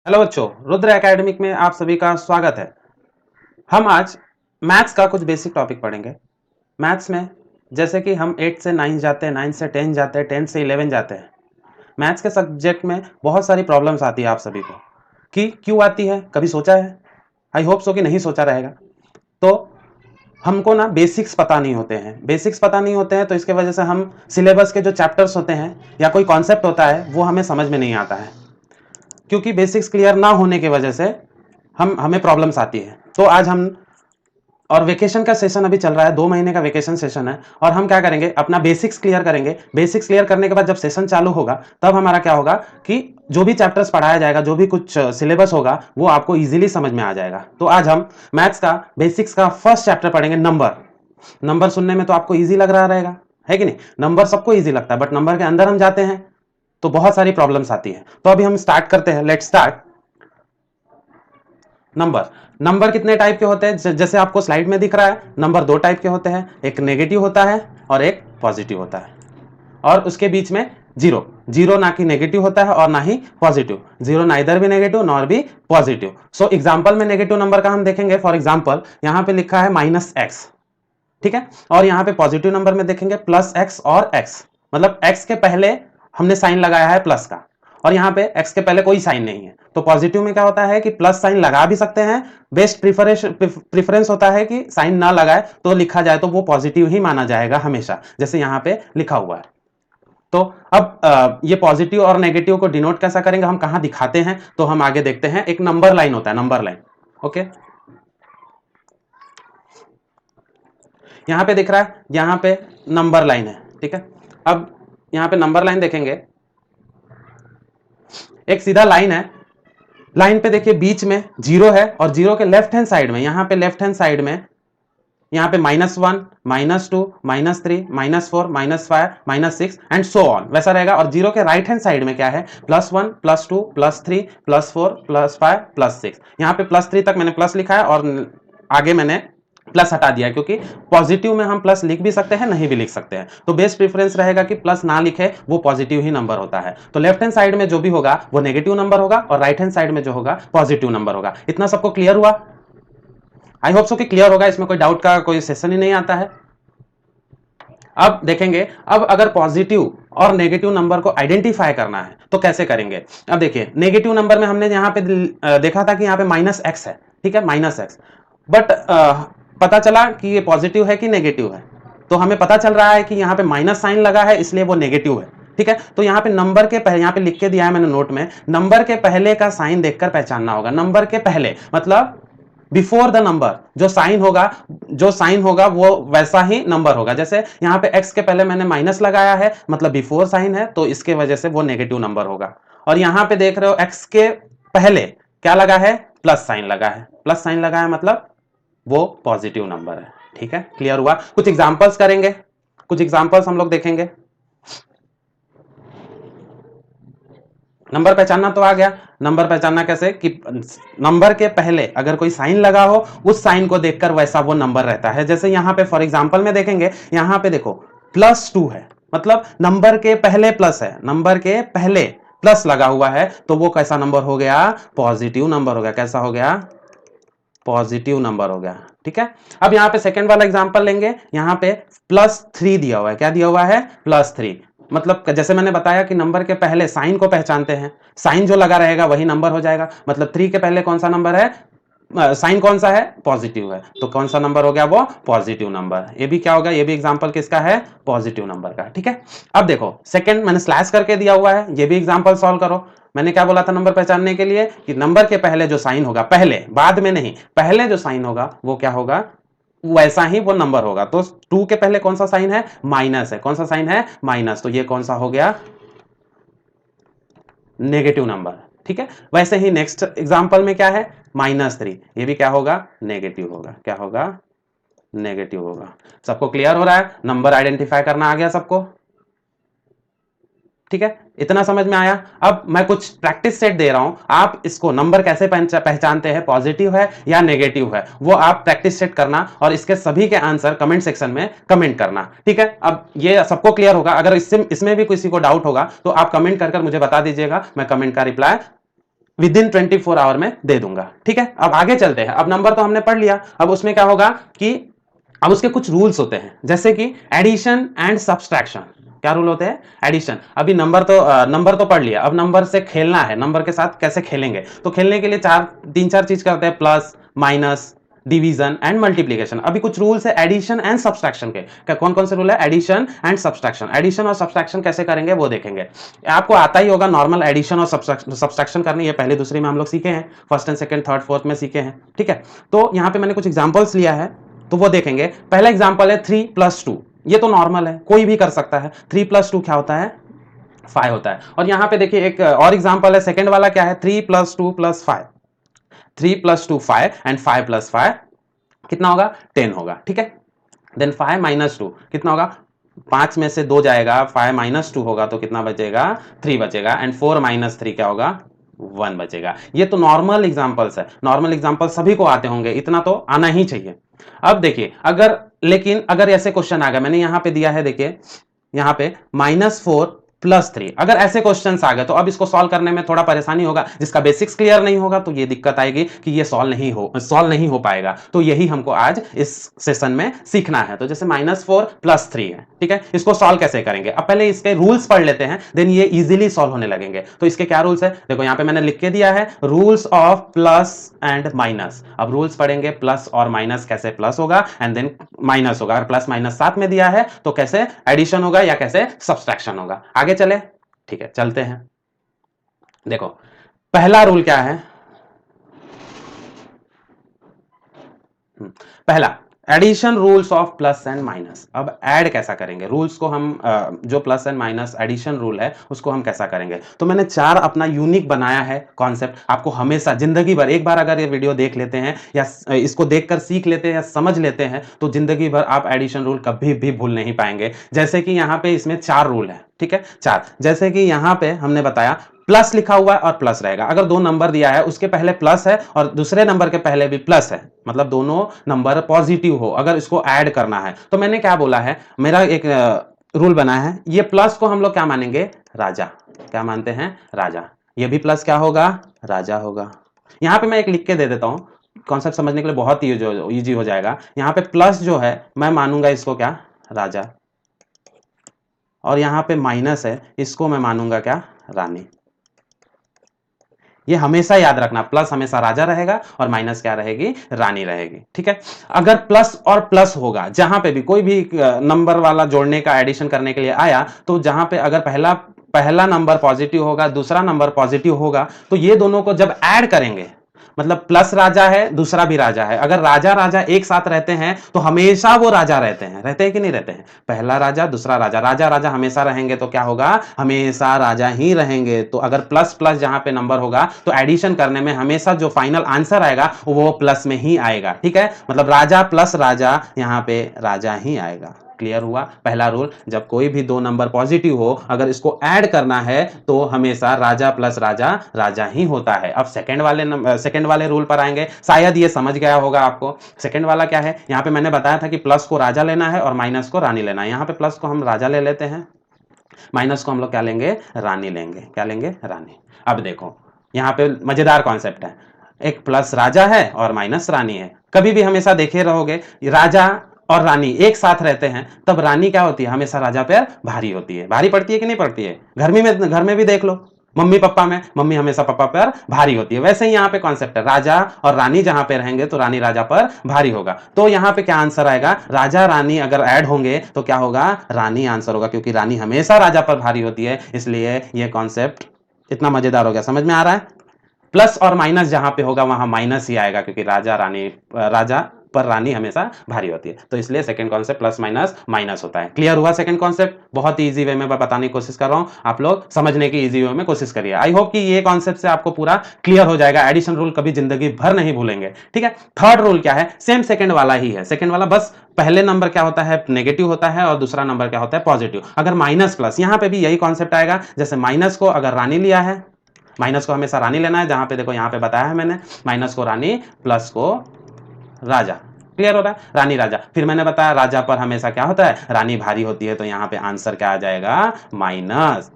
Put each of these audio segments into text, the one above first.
Hello बच्चों, Rudra academic में आप सभी का स्वागत है। हम आज मैथ्स का कुछ बेसिक टॉपिक पढ़ेंगे। मैथ्स में जैसे कि हम 8 से 9 जाते हैं, 9 से 10 जाते हैं, 10 से 11 जाते हैं। मैथ्स के सब्जेक्ट में बहुत सारी प्रॉब्लम्स आती है आप सभी को कि क्यों आती है, कभी सोचा है? आई होप सो कि नहीं सोचा रहेगा। तो हमको ना बेसिक्स पता नहीं होते हैं। बेसिक्स पता नहीं होते हैं तो इसके वजह से हम सिलेबस के जो चैप्टर्स होते हैं या कोई कॉन्सेप्ट होता है वो हमें समझ में नहीं आता है, क्योंकि बेसिक्स क्लियर ना होने की वजह से हमें प्रॉब्लम्स आती है। तो आज हम, और वेकेशन का सेशन अभी चल रहा है, 2 महीने का वेकेशन सेशन है, और हम क्या करेंगे, अपना बेसिक्स क्लियर करेंगे। बेसिक्स क्लियर करने के बाद जब सेशन चालू होगा तब हमारा क्या होगा कि जो भी चैप्टर्स पढ़ाया जाएगा, जो भी कुछ सिलेबस होगा, वो आपको इजीली समझ में आ जाएगा। तो आज हम मैथ्स का बेसिक्स का फर्स्ट चैप्टर पढ़ेंगे, नंबर। नंबर सुनने में तो आपको ईजी लग रहा रहेगा, है कि नहीं? नंबर सबको ईजी लगता है, बट नंबर के अंदर हम जाते हैं तो बहुत सारी प्रॉब्लम्स आती है। तो अभी हम स्टार्ट करते हैं, लेट्स स्टार्ट। नंबर नंबर कितने टाइप के होते हैं? जैसे आपको स्लाइड में दिख रहा है, नंबर 2 टाइप के होते हैं, एक नेगेटिव होता है और एक पॉजिटिव होता है, और उसके बीच में जीरो। जीरो ना कि नेगेटिव होता है और ना ही पॉजिटिव। जीरो ना इधर भी नेगेटिव नॉर भी पॉजिटिव। सो एग्जांपल में नेगेटिव नंबर का हम देखेंगे। फॉर एग्जांपल यहाँ पे लिखा है -x, ठीक है, और यहाँ पे पॉजिटिव नंबर में देखेंगे +x और x, मतलब x के पहले हमने साइन लगाया है प्लस का, और यहाँ पे x के पहले कोई साइन नहीं है। तो पॉजिटिव में क्या होता है कि प्लस साइन लगा भी सकते हैं। बेस्ट प्रिफरेंस होता है कि साइन ना लगाए तो लिखा जाए तो वो पॉजिटिव ही माना जाएगा हमेशा, जैसे यहाँ पे लिखा हुआ है। तो अब ये पॉजिटिव और नेगेटिव को डिनोट कैसा करेंगे, हम कहाँ दिखाते हैं, तो हम आगे देखते हैं। एक नंबर लाइन होता है, नंबर लाइन। ओके, यहाँ पे दिख रहा है, यहाँ पे नंबर लाइन है, ठीक है। अब यहाँ पे नंबर लाइन देखेंगे, एक सीधा लाइन है। लाइन पे देखिए बीच में जीरो है, और जीरो के लेफ्ट हैंड साइड में, यहाँ पे लेफ्ट हैंड साइड में, यहाँ पे -1, -2, -3, -4, -5, -6 एंड सो ऑन वैसा रहेगा। और जीरो के राइट हैंड साइड में क्या है, +1, +2, +3, +4, +5, +6। यहाँ पे +3 तक मैंने प्लस लिखा है और आगे मैंने प्लस हटा दिया, क्योंकि पॉजिटिव में हम प्लस लिख भी सकते हैं, नहीं भी लिख सकते हैं। तो बेस्ट प्रेफरेंस रहेगा कि प्लस ना लिखे, वो पॉजिटिव ही नंबर होता है। तो लेफ्ट हैंड साइड में जो भी होगा वो नेगेटिव नंबर होगा, और राइट हैंड साइड में जो होगा पॉजिटिव नंबर होगा। इतना सबको क्लियर हुआ? आई होप सो कि क्लियर होगा, इसमें कोई डाउट का कोई सेशन ही नहीं आता है। अब देखेंगे, अब अगर पॉजिटिव और नेगेटिव नंबर को आइडेंटिफाई करना है तो कैसे करेंगे। अब देखिए, नेगेटिव नंबर में हमने यहाँ पे देखा था कि यहाँ पे -x है, ठीक है, -x, बट पता चला कि ये पॉजिटिव है कि नेगेटिव है। तो हमें पता चल रहा है कि यहाँ पे माइनस साइन लगा है, इसलिए वो नेगेटिव है, ठीक है। तो यहाँ पे नंबर के पहले, यहाँ पे लिख के दिया है मैंने नोट में, नंबर के पहले का साइन देखकर पहचानना होगा। नंबर के पहले मतलब बिफोर द नंबर, जो साइन होगा वो वैसा ही नंबर होगा। जैसे यहाँ पे x के पहले मैंने माइनस लगाया है, मतलब बिफोर साइन है, तो इसके वजह से वो नेगेटिव नंबर होगा। और यहाँ पे देख रहे हो x के पहले क्या लगा है, प्लस साइन लगा है। प्लस साइन लगा है मतलब वो पॉजिटिव नंबर है, ठीक है। क्लियर हुआ? कुछ एग्जांपल्स करेंगे, कुछ एग्जांपल्स हम लोग देखेंगे। नंबर पहचानना तो आ गया। नंबर पहचानना कैसे कि नंबर के पहले अगर कोई साइन लगा हो, उस साइन को देखकर वैसा वो नंबर रहता है। जैसे यहाँ पे फॉर एग्जांपल में देखेंगे, यहाँ पे देखो +2 है, मतलब नंबर के पहले प्लस है, नंबर के पहले प्लस लगा हुआ है, तो वो कैसा नंबर हो गया, पॉजिटिव नंबर हो गया। कैसा हो गया, पॉजिटिव नंबर हो गया, ठीक है। अब यहाँ पे सेकंड वाला एग्जांपल लेंगे, यहाँ पे +3 दिया हुआ है। क्या दिया हुआ है, +3, मतलब जैसे मैंने बताया कि नंबर के पहले साइन को पहचानते हैं, साइन जो लगा रहेगा वही नंबर हो जाएगा। मतलब 3 के पहले कौन सा नंबर है, साइन कौन सा है, पॉजिटिव है, तो कौन सा नंबर हो गया, वो पॉजिटिव नंबर। ये भी क्या होगा, ये भी एग्जांपल किसका है, पॉजिटिव नंबर का, ठीक है। अब देखो सेकंड मैंने स्लैश करके दिया हुआ है, ये भी एग्जांपल सॉल्व करो। मैंने क्या बोला था नंबर पहचानने के लिए, कि नंबर के पहले जो साइन होगा, पहले, बाद में नहीं, पहले जो साइन होगा वो क्या होगा, वैसा ही वो नंबर होगा। तो 2 के पहले कौन सा साइन है, माइनस है। कौन सा साइन है, माइनस, तो ये कौन सा हो गया, नेगेटिव नंबर, ठीक है। वैसे ही नेक्स्ट एग्जांपल में क्या है, -3, ये भी क्या होगा, नेगेटिव होगा। क्या होगा, नेगेटिव होगा। सबको क्लियर हो रहा है? नंबर आइडेंटिफाई करना आ गया सबको, ठीक है। इतना समझ में आया? अब मैं कुछ प्रैक्टिस सेट दे रहा हूं, आप इसको नंबर कैसे पहचानते हैं, पॉजिटिव है या नेगेटिव है, वो आप प्रैक्टिस सेट करना, और इसके सभी के आंसर कमेंट सेक्शन में कमेंट करना, ठीक है। अब ये सबको क्लियर होगा। अगर इसमें भी किसी को डाउट होगा तो आप कमेंट कर मुझे बता दीजिएगा, मैं कमेंट का रिप्लाई विद इन 24 आवर में दे दूंगा। ठीक है, अब आगे चलते हैं। अब नंबर तो हमने पढ़ लिया, अब उसमें क्या होगा कि अब उसके कुछ रूल्स होते हैं, जैसे कि एडिशन एंड सब्सट्रैक्शन। क्या रूल होते हैं? एडिशन। अभी नंबर तो पढ़ लिया, अब नंबर से खेलना है, नंबर के साथ कैसे खेलेंगे। तो खेलने के लिए तीन चार चीज करते हैं, plus, minus, division and multiplication. अभी कुछ रूल्स है एडिशन एंड सब्सट्रैक्शन के। कौन कौन से रूल है? Addition and subtraction. एडिशन और सब्सट्रैक्शन कैसे करेंगे वो देखेंगे। आपको आता ही होगा नॉर्मल एडिशन और सब्सट्रैक्शन करनी है, पहले दूसरी में हम लोग सीखे हैं, first and second third fourth में सीखे हैं। ठीक है, तो यहां पे मैंने कुछ एग्जांपल्स लिया है तो वो देखेंगे। पहला एग्जांपल है 3 + 2। ये तो नॉर्मल है, कोई भी कर सकता है। 3 + 2 क्या होता है? 5 होता है। और यहां पे देखिए एक और एग्जांपल है, सेकंड वाला क्या है? 3 + 2 + 5। 3 + 2 5 एंड 5 + 5 कितना होगा? 10 होगा। ठीक है, देन 5 - 2 कितना होगा? 5 में से 2 जाएगा, 5 - 2 होगा तो कितना बचेगा? 3 बचेगा। एंड 4 - 3 क्या होगा? 1 बचेगा। ये तो नॉर्मल एग्जांपल्स है, नॉर्मल एग्जांपल सभी को आते होंगे, इतना तो आना ही चाहिए। अब देखिए, लेकिन अगर ऐसे क्वेश्चन आ गया, मैंने यहां पे दिया है, देखिए यहां पे -4 + 3, अगर ऐसे क्वेश्चंस आ गए तो अब इसको सॉल्व करने में थोड़ा परेशानी होगा। जिसका बेसिक्स क्लियर नहीं होगा तो ये दिक्कत आएगी कि ये सॉल्व नहीं हो पाएगा। तो यही हमको आज इस सेशन में सीखना है। तो जैसे -4 + 3 है, ठीक है, इसको सॉल्व कैसे करेंगे? अब पहले इसके रूल्स पढ़ लेते हैं, देन ये इजीली सॉल्व होने लगेंगे। तो इसके क्या रूल्स है? देखो यहां पे मैंने लिख के दिया है, rules of plus and minus. अब रूल्स पढ़ेंगे, प्लस और माइनस कैसे प्लस होगा एंड देन माइनस होगा। अगर प्लस माइनस साथ में दिया है तो कैसे एडिशन होगा या कैसे सब्सट्रैक्शन होगा। आगे चले, ठीक है, चलते हैं। देखो पहला रूल क्या है? पहला, addition rules of plus and minus. अब ऐड कैसा करेंगे? रूल्स को हम जो plus and minus addition rule है उसको हम कैसा करेंगे? तो मैंने 4 अपना यूनिक बनाया है कॉन्सेप्ट। आपको हमेशा जिंदगी भर, एक बार अगर ये वीडियो देख लेते हैं या इसको देखकर सीख लेते हैं या समझ लेते हैं तो जिंदगी भर आप एडिशन रूल कभी भी भूल नहीं पाएंगे। जैसे कि यहाँ पे इसमें 4 रूल है, ठीक है, 4। जैसे कि यहाँ पे हमने बताया प्लस लिखा हुआ है और प्लस रहेगा। अगर 2 नंबर दिया है, उसके पहले प्लस है और दूसरे नंबर के पहले भी प्लस है, मतलब दोनों नंबर पॉजिटिव हो, अगर इसको ऐड करना है तो मैंने क्या बोला है, मेरा एक रूल बना है, ये प्लस को हम लोग क्या मानेंगे? राजा। क्या मानते हैं? राजा। ये भी प्लस क्या होगा? राजा होगा। यहां पे मैं एक लिख के दे देता हूं, कॉन्सेप्ट समझने के लिए बहुत ही ईजी हो जाएगा। यहां पे प्लस जो है मैं मानूंगा इसको क्या? राजा। और यहां पे माइनस है, इसको मैं मानूंगा क्या? रानी। ये हमेशा याद रखना, प्लस हमेशा राजा रहेगा और माइनस क्या रहेगी? रानी रहेगी। ठीक है, अगर प्लस और प्लस होगा, जहां पे भी कोई भी नंबर वाला जोड़ने का, एडिशन करने के लिए आया, तो जहां पे अगर पहला नंबर पॉजिटिव होगा, दूसरा नंबर पॉजिटिव होगा, तो ये दोनों को जब ऐड करेंगे, मतलब प्लस राजा है, दूसरा भी राजा है, अगर राजा राजा एक साथ रहते हैं तो हमेशा वो राजा रहते हैं कि नहीं रहते हैं? पहला राजा, दूसरा राजा, राजा राजा हमेशा रहेंगे तो क्या होगा? हमेशा राजा ही रहेंगे। तो अगर प्लस प्लस जहां पे नंबर होगा तो एडिशन करने में हमेशा जो फाइनल आंसर आएगा वो प्लस में ही आएगा। ठीक है, मतलब राजा प्लस राजा, यहां पे राजा ही आएगा। क्लियर हुआ? पहला रूल, जब कोई भी 2 नंबर पॉजिटिव हो, अगर इसको ऐड करना है तो हमेशा राजा प्लस राजा राजा ही होता है। अब सेकंड वाले रूल पर आएंगे, शायद ये समझ गया होगा आपको। सेकंड वाला क्या है? यहां पे मैंने बताया था कि प्लस को राजा लेना है और माइनस को रानी लेना है। यहां पे प्लस को हम राजा ले लेते हैं, माइनस को हम लोग क्या लेंगे? रानी लेंगे। क्या लेंगे? रानी। अब देखो यहां पे मजेदार कॉन्सेप्ट है, एक प्लस राजा है और माइनस रानी है। कभी भी हमेशा देखे रहोगे, राजा और रानी एक साथ रहते हैं तब रानी क्या होती है? हमेशा राजा पर भारी होती है। भारी पड़ती है कि नहीं पड़ती है? घर में भी देख लो, मम्मी पापा में मम्मी हमेशा पापा पर भारी होती है। वैसे ही यहाँ पे कॉन्सेप्ट है, राजा और रानी जहां पे रहेंगे तो रानी राजा पर भारी होगा। तो यहाँ पे क्या आंसर आएगा? राजा रानी अगर ऐड होंगे तो क्या होगा? रानी आंसर होगा, क्योंकि रानी हमेशा राजा पर भारी होती है। इसलिए ये कॉन्सेप्ट इतना मजेदार हो गया। समझ में आ रहा है? प्लस और माइनस जहां पे होगा वहां माइनस ही आएगा, क्योंकि राजा पर रानी हमेशा भारी होती है। तो इसलिए second concept plus minus minus होता है। क्लियर हुआ? सेकंड कॉन्सेप्ट बहुत ही इजी वे में बताने की कोशिश कर रहा हूं, आप लोग समझने की इजी वे में कोशिश करिए। आई होप कि ये कॉन्सेप्ट से आपको पूरा क्लियर हो जाएगा। एडिशन रूल कभी जिंदगी भर नहीं भूलेंगे। ठीक है, थर्ड रूल क्या है? सेम सेकंड वाला ही है। सेकंड वाला बस पहले नंबर क्या होता है? नेगेटिव होता है और दूसरा नंबर क्या होता है? पॉजिटिव। अगर माइनस प्लस, यहां पे भी यही कॉन्सेप्ट आएगा। जैसे माइनस को अगर रानी लिया है, माइनस को हमेशा रानी लेना है, जहां पे देखो यहां पे बताया है मैंने, माइनस को रानी, प्लस को राजा। क्लियर हो रहा है? रानी राजा। फिर मैंने बताया राजा पर हमेशा क्या होता है? रानी भारी होती है, तो यहां पे आंसर क्या आ जाएगा? माइनस।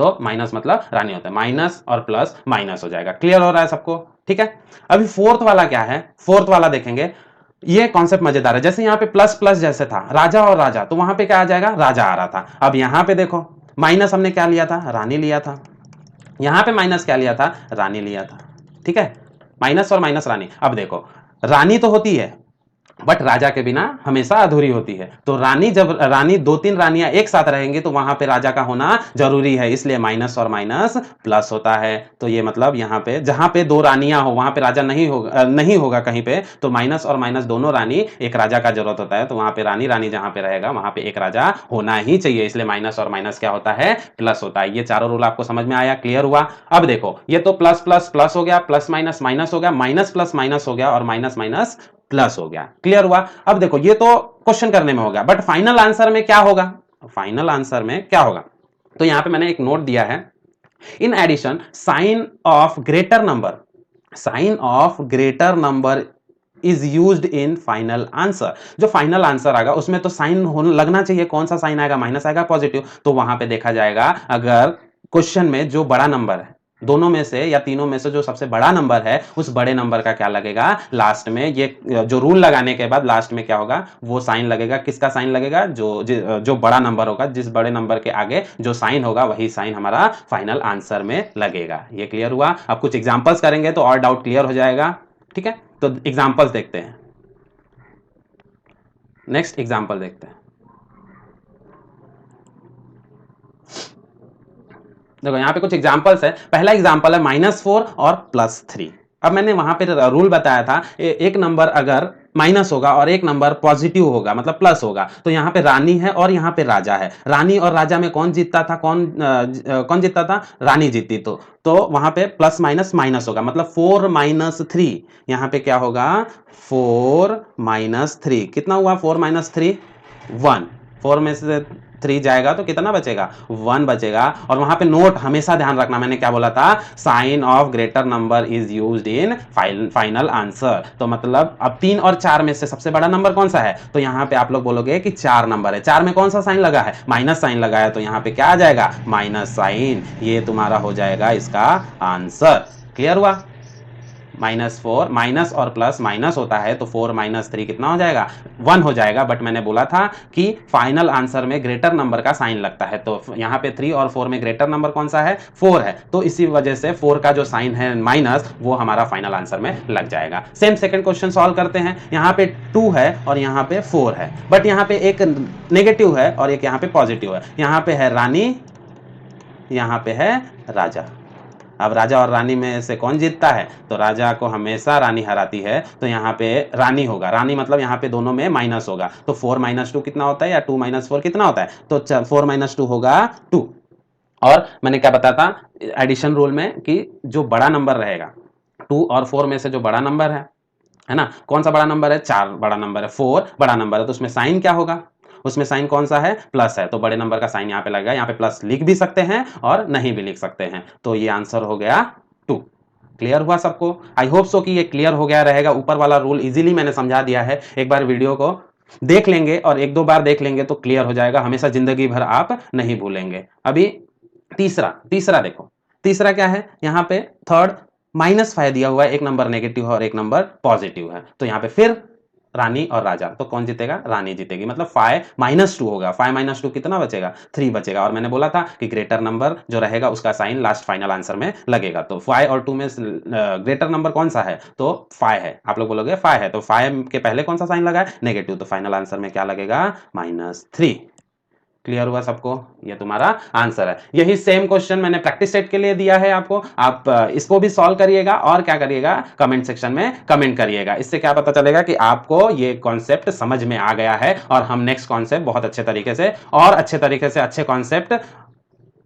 तो माइनस मतलब रानी होता है, माइनस और प्लस माइनस हो जाएगा। क्लियर हो रहा है सबको? ठीक है। अभी फोर्थ वाला क्या है, फोर्थ वाला देखेंगे। ये कॉन्सेप्ट मजेदार है। जैसे यहाँ पे प्लस प्लस जैसे था राजा और राजा, तो वहां पे क्या आ जाएगा, राजा आ रहा था। अब यहाँ पे देखो माइनस हमने क्या लिया था, रानी लिया था। यहां पे माइनस क्या लिया था, रानी लिया था। ठीक है, माइनस और माइनस रानी। अब देखो रानी तो होती है बट राजा के बिना हमेशा अधूरी होती है। तो रानी, जब रानी दो तीन रानियां एक साथ रहेंगी तो वहां पे राजा का होना जरूरी है, इसलिए माइनस और माइनस प्लस होता है। तो ये मतलब यहाँ पे जहां पे दो रानियां हो वहां पे राजा नहीं होगा कहीं पे, तो माइनस और माइनस दोनों रानी, एक राजा का जरूरत होता है। तो वहां पे रानी रानी जहां पे रहेगा वहां पे एक राजा होना ही चाहिए, इसलिए माइनस और माइनस क्या होता है, प्लस होता है। ये चारों रूल आपको समझ में आया, क्लियर हुआ? अब देखो ये तो प्लस प्लस प्लस हो गया, प्लस माइनस माइनस हो गया, माइनस प्लस माइनस हो गया और माइनस माइनस प्लस हो गया। क्लियर हुआ? अब देखो ये तो क्वेश्चन करने में हो गया, बट फाइनल आंसर में क्या होगा, फाइनल आंसर में क्या होगा? तो यहां पे मैंने एक नोट दिया है, in addition sign of greater number, sign of greater number is used in final answer. जो फाइनल आंसर आएगा उसमें तो साइन लगना चाहिए, कौन सा साइन आएगा, माइनस आएगा, पॉजिटिव। तो वहां पे देखा जाएगा अगर क्वेश्चन में जो बड़ा नंबर है दोनों में से या तीनों में से जो सबसे बड़ा नंबर है उस बड़े नंबर का क्या लगेगा लास्ट में, ये जो रूल लगाने के बाद लास्ट में क्या होगा, वो साइन लगेगा। किसका साइन लगेगा, जो बड़ा नंबर होगा, जिस बड़े नंबर के आगे जो साइन होगा वही साइन हमारा फाइनल आंसर में लगेगा। ये क्लियर हुआ? अब कुछ एग्जांपल्स करेंगे तो और डाउट क्लियर हो जाएगा। ठीक है, तो एग्जांपल्स देखते हैं, नेक्स्ट एग्जांपल देखते हैं। देखो यहाँ पे कुछ एग्जांपल्स है। पहला एग्जांपल है -4 और +3। अब मैंने वहां पे रूल बताया था, एक नंबर अगर माइनस होगा और एक नंबर पॉजिटिव होगा मतलब प्लस होगा, तो यहाँ पे रानी है और यहाँ पे राजा है। रानी और राजा में कौन जीतता था, कौन जीतता था, रानी जीतती। तो वहां पे प्लस माइनस माइनस होगा, मतलब 4 - 3। यहाँ पे क्या होगा, 4 - 3 कितना हुआ, 4 - 3 1। 4 में से 3 जाएगा तो कितना बचेगा, 1 बचेगा। और वहां पे नोट हमेशा ध्यान रखना, मैंने क्या बोला था, sign of greater number is used in final answer. तो मतलब अब 3 और 4 में से सबसे बड़ा नंबर कौन सा है, तो यहाँ पे आप लोग बोलोगे कि 4 नंबर है। 4 में कौन सा साइन लगा है, माइनस साइन लगा है, तो यहाँ पे क्या आ जाएगा, माइनस साइन। ये तुम्हारा हो जाएगा इसका आंसर। क्लियर हुआ? -4 माइनस और प्लस माइनस होता है, तो 4 - 3 कितना हो जाएगा, 1 हो जाएगा। बट मैंने बोला था कि फाइनल आंसर में ग्रेटर नंबर का साइन लगता है, तो यहाँ पे 3 और 4 में ग्रेटर नंबर कौन सा है, 4 है। तो इसी वजह से 4 का जो साइन है माइनस, वो हमारा फाइनल आंसर में लग जाएगा। सेम सेकंड क्वेश्चन सॉल्व करते हैं। यहाँ पे 2 है और यहाँ पे 4 है, बट यहाँ पे एक नेगेटिव है और एक यहाँ पे पॉजिटिव है। यहाँ पे है रानी, यहाँ पे है राजा। अब राजा और रानी में से कौन जीतता है, तो राजा को हमेशा रानी हराती है, तो यहाँ पे रानी होगा। रानी मतलब यहाँ पे दोनों में माइनस होगा, तो 4 - 2 कितना होता है, या 2 - 4 कितना होता है, तो 4 - 2 होगा 2। और मैंने क्या बताया था एडिशन रूल में कि जो बड़ा नंबर रहेगा 2 और 4 में से जो बड़ा नंबर है ना, कौन सा बड़ा नंबर है, 4 बड़ा नंबर है, 4 बड़ा नंबर है, तो उसमें साइन क्या होगा, उसमें साइन कौन सा है, प्लस है। तो बड़े नंबर का साइन यहाँ पे लगेगा। यहाँ पे प्लस लिख भी सकते हैं और नहीं भी लिख सकते हैं, तो ये आंसर हो गया 2। क्लियर हुआ सबको? आई होप सो कि ये क्लियर हो गया रहेगा। ऊपर वाला रूल इजीली मैंने समझा दिया है, एक बार वीडियो को देख लेंगे और 1-2 बार देख लेंगे तो क्लियर हो जाएगा, हमेशा जिंदगी भर आप नहीं भूलेंगे। अभी तीसरा देखो, तीसरा क्या है, यहाँ पे थर्ड -5 दिया हुआ है, एक नंबर नेगेटिव है और एक नंबर पॉजिटिव है। तो यहाँ पे फिर रानी और राजा, तो कौन जीतेगा, रानी जीतेगी। मतलब 5 - 2 होगा, 5 - 2 कितना बचेगा, 3 बचेगा। और मैंने बोला था कि ग्रेटर नंबर जो रहेगा उसका साइन लास्ट फाइनल आंसर में लगेगा। तो 5 और 2 में ग्रेटर नंबर कौन सा है, तो 5 है। आप लोग बोलोगे 5 है, तो 5 के पहले कौन सा साइन लगा है, नेगेटिव, तो फाइनल आंसर में क्या लगेगा, -3। क्लियर हुआ सबको? ये तुम्हारा आंसर है। यही सेम क्वेश्चन मैंने प्रैक्टिस सेट के लिए दिया है आपको, आप इसको भी सॉल्व करिएगा और क्या करिएगा, कमेंट सेक्शन में कमेंट करिएगा। इससे क्या पता चलेगा कि आपको ये कॉन्सेप्ट समझ में आ गया है और हम नेक्स्ट कॉन्सेप्ट बहुत अच्छे तरीके से और अच्छे तरीके से अच्छे कॉन्सेप्ट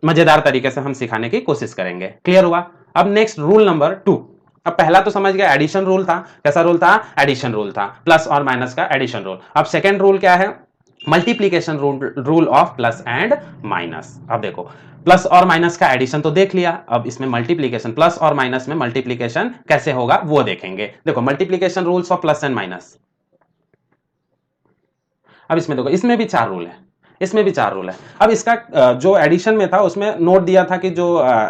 मजेदार तरीके से हम सिखाने की कोशिश करेंगे। क्लियर हुआ? अब नेक्स्ट रूल नंबर 2। अब पहला तो समझ गया, एडिशन रूल था। कैसा रूल था, एडिशन रूल था, प्लस और माइनस का एडिशन रूल। अब सेकेंड रूल क्या है, multiplication rule of plus and minus. अब देखो प्लस और माइनस का एडिशन तो देख लिया, अब इसमें मल्टीप्लीकेशन, प्लस और माइनस में मल्टीप्लीकेशन कैसे होगा वो देखेंगे। देखो multiplication rules of plus and minus. अब इसमें देखो, इसमें भी 4 रूल है। इसमें भी 4 रूल है। अब इसका जो एडिशन में था उसमें नोट दिया था कि जो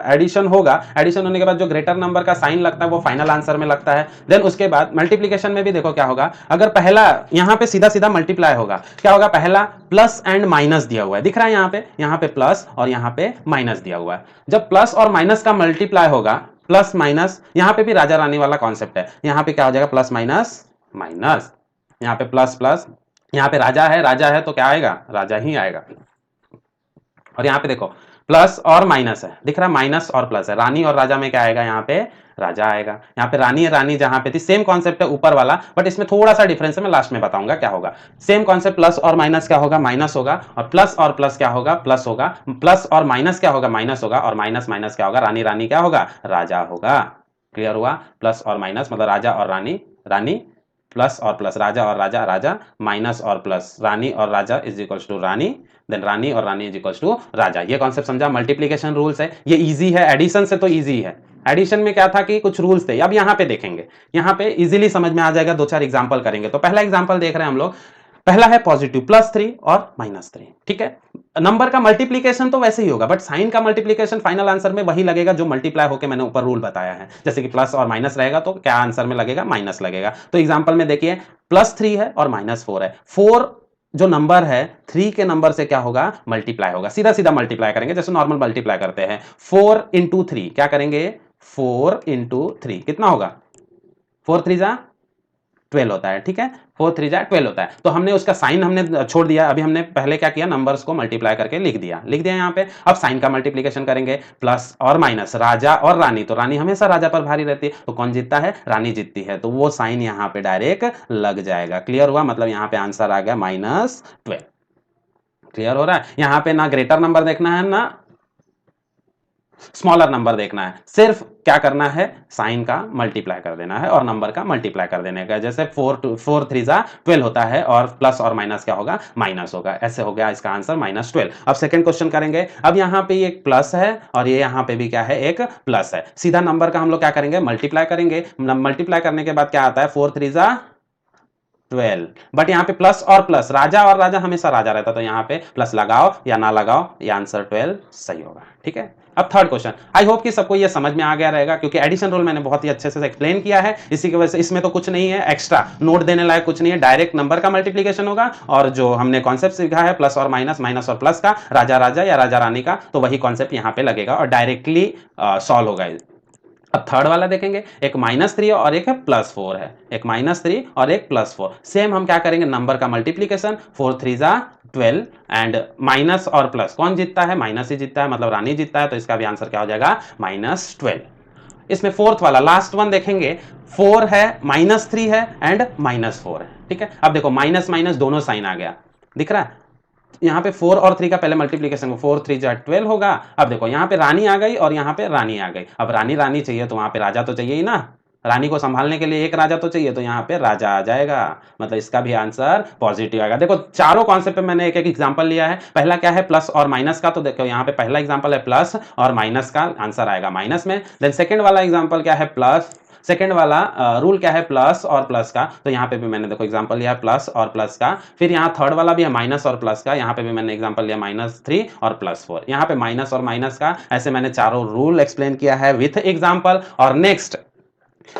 एडिशन होगा, एडिशन होने के बाद जो ग्रेटर नंबर का साइन लगता है वो फाइनल आंसर में लगता है। देन उसके बाद मल्टीप्लीकेशन में भी देखो क्या होगा, अगर पहला यहां पे सीधा सीधा मल्टीप्लाई होगा, क्या होगा, पहला प्लस एंड माइनस दिया हुआ है, दिख रहा है यहाँ पे प्लस और यहाँ पे माइनस दिया हुआ है। जब प्लस और माइनस का मल्टीप्लाई होगा, प्लस माइनस, यहाँ पे भी राजा रानी वाला कॉन्सेप्ट है, यहाँ पे क्या हो जाएगा, प्लस माइनस माइनस, यहाँ पे प्लस प्लस, यहाँ पे राजा है तो क्या आएगा, राजा ही आएगा। और यहाँ पे देखो प्लस और माइनस है, दिख रहा है, माइनस और प्लस है, रानी और राजा में क्या आएगा, यहाँ पे राजा आएगा। यहाँ पे रानी रानी जहां पे थी, सेम कॉन्सेप्ट है ऊपर वाला, बट इसमें थोड़ा सा डिफरेंस है, मैं लास्ट में बताऊंगा क्या होगा। सेम कॉन्सेप्ट, प्लस और माइनस क्या होगा, माइनस होगा, और प्लस क्या होगा, प्लस होगा, प्लस और माइनस क्या होगा, माइनस होगा, और माइनस माइनस क्या होगा, रानी रानी क्या होगा, राजा होगा। क्लियर हुआ, प्लस और माइनस मतलब राजा और रानी, रानी प्लस और प्लस, राजा और राजा, राजा माइनस और प्लस, रानी और राजा इज इक्वल्स टू रानी, देन रानी और रानी इज इक्वल्स टू राजा। ये कॉन्सेप्ट समझा, मल्टीप्लिकेशन रूल्स है, ये इजी है, एडिशन से तो इजी है। एडिशन में क्या था कि कुछ रूल्स थे, अब यहाँ पे देखेंगे, यहाँ पे इजीली समझ में आ जाएगा, 2-4 एग्जांपल करेंगे। तो पहला एग्जांपल देख रहे हैं हम लोग, पहला है पॉजिटिव +3 और -3, ठीक है। नंबर का मल्टीप्लीकेशन तो वैसे ही होगा, बट साइन का मल्टीप्लीकेशन फाइनल आंसर में वही लगेगा जो मल्टीप्लाई होकर मैंने ऊपर रूल बताया है। जैसे कि प्लस और माइनस रहेगा तो क्या आंसर में लगेगा, माइनस लगेगा। तो एग्जांपल में देखिए +3 है और -4 है, 4 जो नंबर है 3 के नंबर से क्या होगा, मल्टीप्लाई होगा, सीधा सीधा मल्टीप्लाई करेंगे जैसे नॉर्मल मल्टीप्लाई करते हैं। 4 × 3 क्या करेंगे, 4 × 3 कितना होगा, 4 3 जा 12 होता है, ठीक है, 4 3 जा 12 होता है। तो हमने उसका साइन हमने छोड़ दिया, अभी हमने पहले क्या किया, नंबर्स को मल्टीप्लाई करके लिख दिया यहाँ पे। अब साइन का मल्टीप्लिकेशन करेंगे, प्लस और माइनस, राजा और रानी, तो रानी हमेशा राजा पर भारी रहती है, तो कौन जीतता है, रानी जीतती है, तो वो साइन यहाँ पे डायरेक्ट लग जाएगा। क्लियर हुआ, मतलब यहाँ पे आंसर आ गया -12। क्लियर हो रहा है, यहाँ पे ना ग्रेटर नंबर देखना है ना स्मॉलर नंबर देखना है, सिर्फ क्या करना है, साइन का मल्टीप्लाई कर देना है और नंबर का मल्टीप्लाई कर देने का। जैसे 4 3 जा 12 होता है और प्लस और माइनस क्या होगा, माइनस होगा। ऐसे हो गया इसका आंसर -12। अब सेकंड क्वेश्चन करेंगे, अब यहाँ पे एक प्लस है और ये यहाँ पे भी क्या है, एक प्लस है। सीधा नंबर का हम लोग क्या करेंगे, मल्टीप्लाई करेंगे। मल्टीप्लाई करने के बाद क्या आता है, 4 3 जा 12, बट यहाँ पे प्लस और प्लस, राजा और राजा हमेशा राजा रहता, तो यहाँ पे प्लस लगाओ या ना लगाओ, ये आंसर 12 सही होगा। ठीक है, अब थर्ड क्वेश्चन, आई होप कि सबको ये समझ में आ गया रहेगा, क्योंकि एडिशन रूल मैंने बहुत ही अच्छे से एक्सप्लेन किया है। इसी की वजह से इसमें तो कुछ नहीं है, एक्स्ट्रा नोट देने लायक कुछ नहीं है, डायरेक्ट नंबर का मल्टीप्लिकेशन होगा और जो हमने कॉन्सेप्ट सीखा है प्लस और माइनस, माइनस और प्लस का, राजा राजा या राजा रानी का, तो वही कॉन्सेप्ट यहाँ पे लगेगा और डायरेक्टली सॉल्व होगा। अब थर्ड वाला देखेंगे, एक -3 और एक है +4 है, एक -3 और एक +4। सेम हम क्या करेंगे, नंबर का मल्टीप्लिकेशन, 4 3 जा 12 एंड माइनस और प्लस, कौन जीतता है, माइनस ही जीतता है, मतलब रानी जीतता है, तो इसका भी आंसर क्या हो जाएगा, -12। इसमें फोर्थ वाला लास्ट वन देखेंगे, 4 है, -3 है एंड -4 है। ठीक है, अब देखो माइनस माइनस दोनों साइन आ गया, दिख रहा है। यहाँ पे 4 और 3 का पहले मल्टीप्लिकेशन, 4 3 जा 12 होगा। अब देखो यहाँ पे रानी आ गई और यहाँ पे रानी आ गई। अब रानी रानी चाहिए तो वहां पे राजा तो चाहिए ही ना, रानी को संभालने के लिए एक राजा तो चाहिए, तो यहाँ पे राजा आ जाएगा, मतलब इसका भी आंसर पॉजिटिव आएगा। देखो चारों कॉन्सेप्ट पे मैंने एक एक एग्जांपल लिया है। पहला क्या है, प्लस और माइनस का, तो देखो यहाँ पे पहला एग्जांपल है प्लस और माइनस का, आंसर आएगा माइनस में। देन सेकंड वाला एग्जांपल क्या है, प्लस, सेकेंड वाला रूल क्या है, प्लस और प्लस का, तो यहाँ पे भी मैंने देखो एग्जांपल लिया है प्लस और प्लस का। फिर यहाँ थर्ड वाला भी है माइनस और प्लस का, यहाँ पे भी मैंने एग्जांपल लिया -3 और +4। यहाँ पे माइनस और माइनस का, ऐसे मैंने चारों रूल एक्सप्लेन किया है विथ एग्जांपल। और नेक्स्ट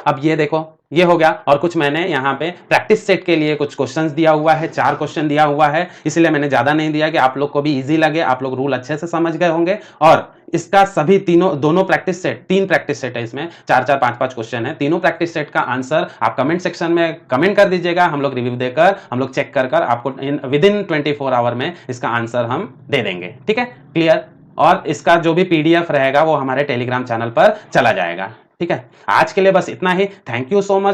अब ये देखो, ये हो गया, और कुछ मैंने यहाँ पे प्रैक्टिस सेट के लिए कुछ क्वेश्चंस दिया हुआ है, 4 क्वेश्चन दिया हुआ है, इसलिए मैंने ज्यादा नहीं दिया कि आप लोग को भी इजी लगे, आप लोग रूल अच्छे से समझ गए होंगे। और इसका सभी दोनों प्रैक्टिस सेट, 3 प्रैक्टिस सेट है इसमें, 4 5 क्वेश्चन है, तीनों प्रैक्टिस सेट का आंसर आप कमेंट सेक्शन में कमेंट कर दीजिएगा, हम लोग रिव्यू देकर, हम लोग चेक कर आपको विदिन 24 आवर में इसका आंसर हम दे देंगे। ठीक है, क्लियर। और इसका जो भी PDF रहेगा वो हमारे टेलीग्राम चैनल पर चला जाएगा। ठीक है, आज के लिए बस इतना ही। Thank you so much.